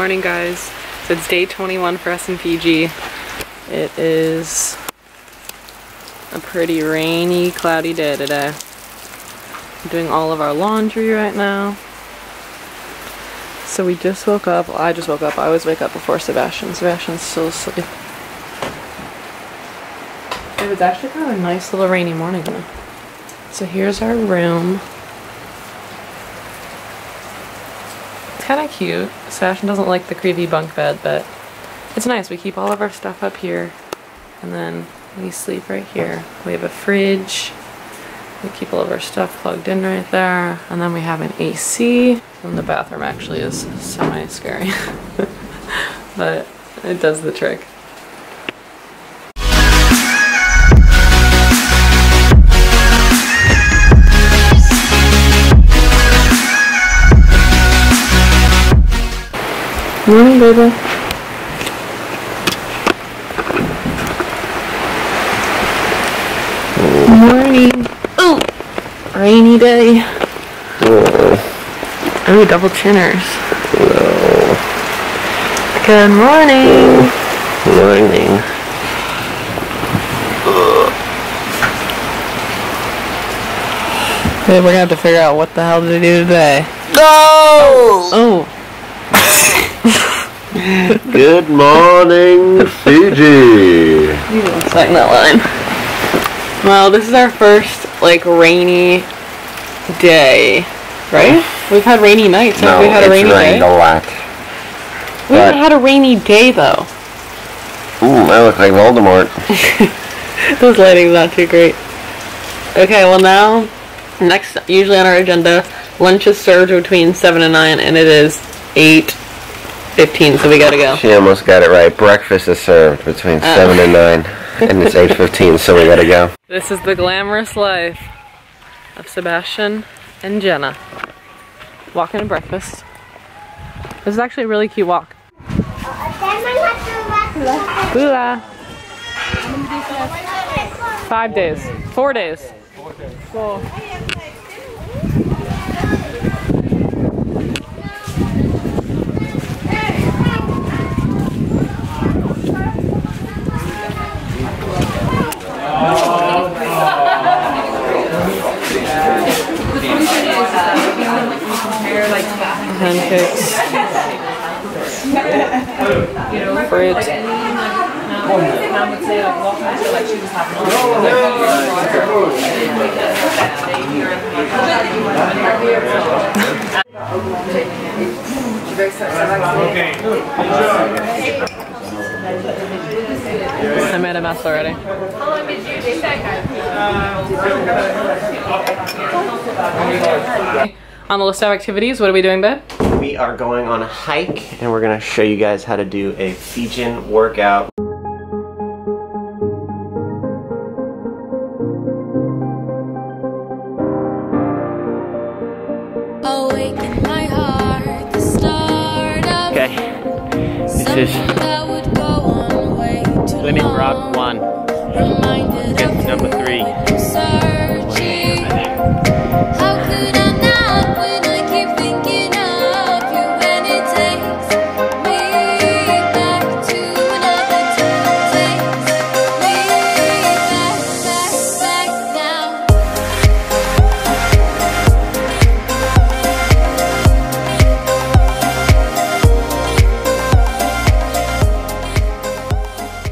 morning, guys. So it's day 21 for us in Fiji. It is a pretty rainy, cloudy day today. I'm doing all of our laundry right now. So we just woke up. Well, I just woke up. I always wake up before Sebastian. Sebastian's still asleep. It was actually kind of a nice little rainy morning though. So here's our room. It's kind of cute. Sebastian doesn't like the creepy bunk bed, but it's nice. We keep all of our stuff up here, and then we sleep right here. We have a fridge. We keep all of our stuff plugged in right there, and then we have an AC. And the bathroom actually is semi-scary, but it does the trick. Morning, baby. Morning. Oh, rainy day. Oh, double chinners. Hello. Good morning. Morning. Hey, we're gonna have to figure out what the hell to do today. Go! Oh. Good morning, Fiji. You didn't sign that line. Well, this is our first, like, rainy day, right? We've had rainy nights. No, we had a rainy day. It's rained a lot. We haven't had a rainy day, though. Ooh, I look like Voldemort. This lighting's not too great. Okay, well now, next, usually on our agenda, lunch is served between 7 and 9, and it is 8:15, so we gotta go. She almost got it right. Breakfast is served between 7 and 9, and it's 8:15, so we gotta go. This is the glamorous life of Sebastian and Jenna. Walking to breakfast. This is actually a really cute walk. Bula. 5 days. 4 days. Cool. Pancakes. Fruit. I made a mess already. How long did you take that guy? On the list of activities, what are we doing, babe? We are going on a hike, and we're gonna show you guys how to do a Fijian workout. Okay, this is Limit Rock 1. Get number 3.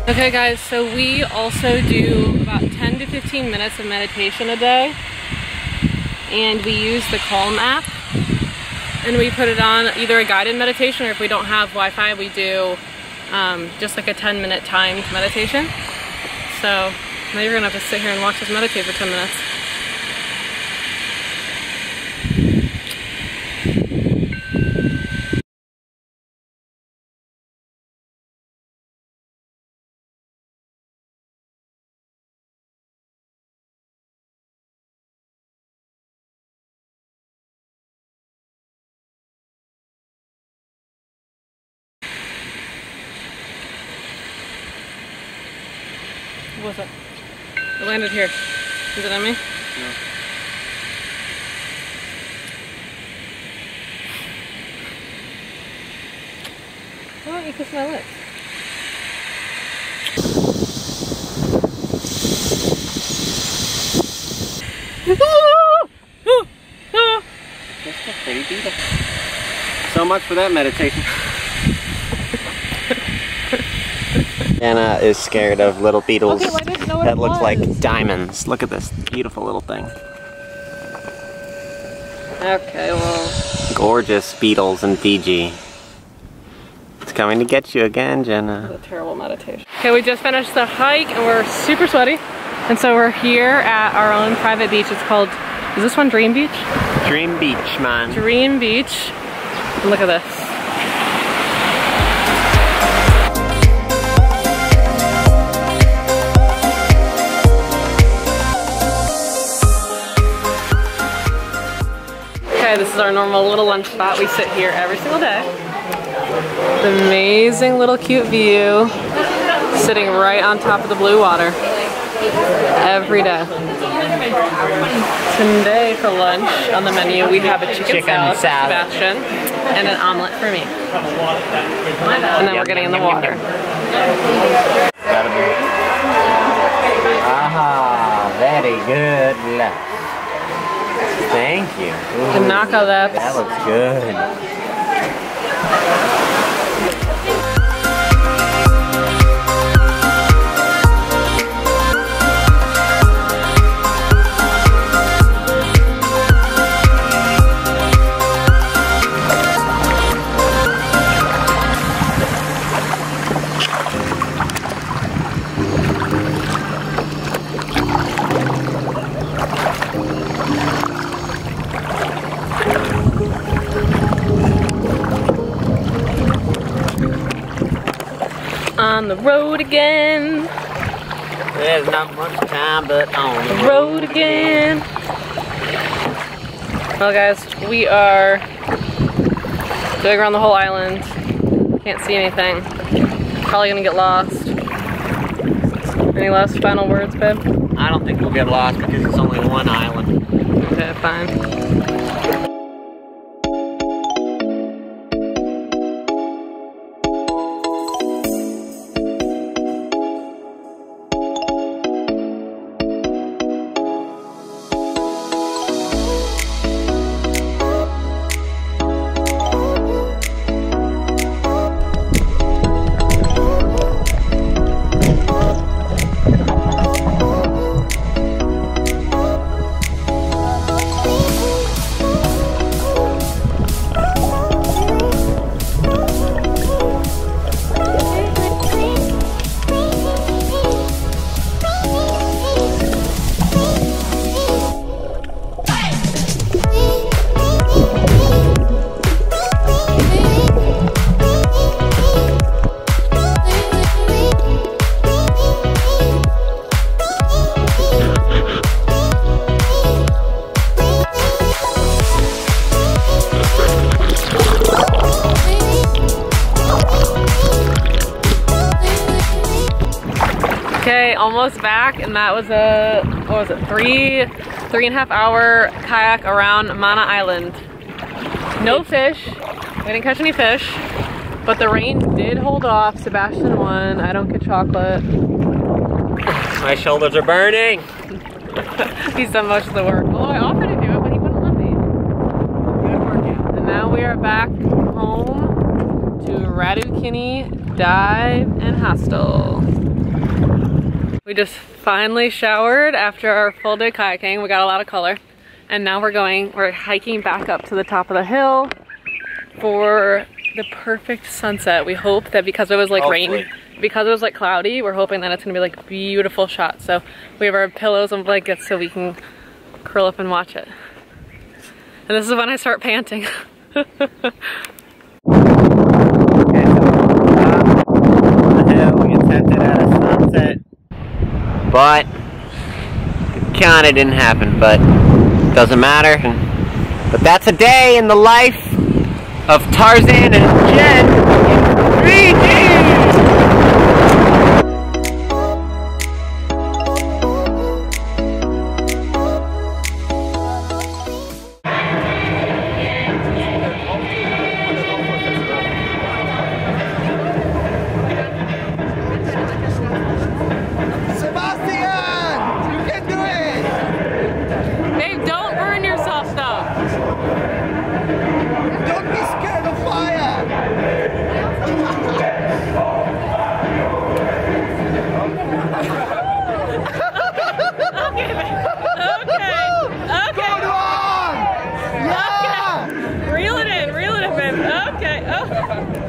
Okay guys, so we also do about 10 to 15 minutes of meditation a day, and we use the Calm app, and we put it on either a guided meditation, or if we don't have Wi-Fi, we do just like a 10-minute timed meditation. So now you're gonna have to sit here and watch us meditate for 10 minutes. What's up? It landed here. Is it on me? No. Why don't you kiss my lips? That's a pretty beetle. So much for that meditation. Anna is scared of little beetles that look like diamonds. Look at this beautiful little thing. Okay, well. Gorgeous beetles in Fiji. It's coming to get you again, Jenna. That's a terrible meditation. Okay, we just finished the hike and we're super sweaty. And so we're here at our own private beach. It's called, is this one Dream Beach? Dream Beach, man. Dream Beach. And look at this. Okay, this is our normal little lunch spot. We sit here every single day. Amazing little cute view. Sitting right on top of the blue water. Every day. Today for lunch on the menu we have a chicken salad for Sebastian and an omelet for me. And then we're getting in the water. Aha, very good. Thank you. Ooh, Kanaka lips. that looks good. On the road again. There's not much time, but on The road again. Well guys, we are going around the whole island. Can't see anything. Probably gonna get lost. Any last final words, babe? I don't think we'll get lost because it's only one island. Okay, fine. Okay, almost back, and that was a, what was it, three and a half hour kayak around Mana Island. No fish, we didn't catch any fish, but the rain did hold off. Sebastian won, I don't get chocolate. My shoulders are burning. He's done most of the work. Oh, I offered to do it, but he wouldn't let me. Good workout. And now we are back home to Radukini Dive and Hostel. We just finally showered after our full day kayaking. We got a lot of color. And now we're hiking back up to the top of the hill for the perfect sunset. We hope that because it was like rain, because it was like cloudy, we're hoping that it's gonna be like beautiful shots. So we have our pillows and blankets so we can curl up and watch it. And this is when I start panting. Okay, so on the hill, we attempted at a sunset, but it kinda didn't happen, but doesn't matter. But that's a day in the life of Tarzan and Jen in Fiji! Don't be scared of fire! Okay. Go on! Yeah! Reel it in, babe. Okay. Oh.